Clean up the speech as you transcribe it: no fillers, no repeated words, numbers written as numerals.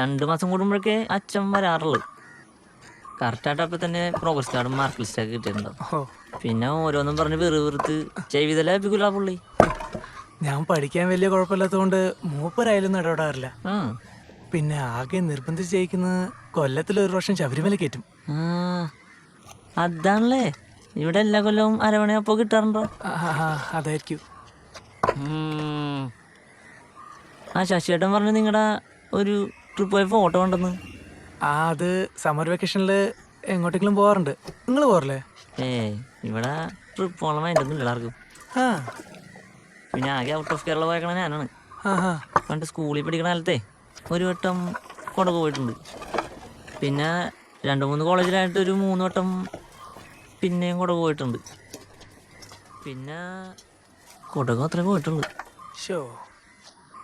2 മാസം കൂടുമ്പോഴൊക്കെ അച്ഛൻ വരാറുള്ളൂ. കറക്റ്റായിട്ട് അപ്പം തന്നെ പ്രോഗ്രസ് കാർഡും മാർക്ക് ലിസ്റ്റൊക്കെ കിട്ടിയിട്ടുണ്ടാവും. പിന്നെ ഓരോന്നും പറഞ്ഞ് വെറുത്ത് ചെയ്വിതല ലഭിക്കില്ല പുള്ളി. ഞാൻ പഠിക്കാൻ വലിയ കുഴപ്പമില്ലാത്തതുകൊണ്ട് മൂപ്പരായാലും ഇടപെടാറില്ല. പിന്നെ ആകെ നിർബന്ധിച്ച് ജയിക്കുന്നത് കൊല്ലത്തിൽ 1 വർഷം ശബരിമല കയറ്റും. അതാണല്ലേ ഇവിടെ എല്ലാ കൊല്ലവും അരവണയപ്പോ കിട്ടാറുണ്ടോ? അതായിരിക്കും. ശശിയേട്ടൻ പറഞ്ഞു നിങ്ങളുടെ ഒരു ട്രിപ്പ് പോയ ഫോട്ടോ ഉണ്ടെന്ന്. അത് സമ്മർ വെക്കേഷനിൽ എങ്ങോട്ടെങ്കിലും പോവാറുണ്ട്. നിങ്ങൾ പോകാറില്ലേ? ഇവിടെ ട്രിപ്പ് പോകണം മൈൻഡൊന്നും ഇല്ല എല്ലാവർക്കും. പിന്നെ ആകെ ഔട്ട് ഓഫ് കേരള പോയേക്കണ ഞാനാണ്. പണ്ട് സ്കൂളിൽ പഠിക്കണ കാലത്തെ ഒരു വട്ടം കൊടക് പോയിട്ടുണ്ട്. പിന്നെ 2-3 കോളേജിലായിട്ട് ഒരു 3 വട്ടം പിന്നെയും കൊടക് പോയിട്ടുണ്ട്. പിന്നെ കൊടക് അത്രേ പോയിട്ടുണ്ട്.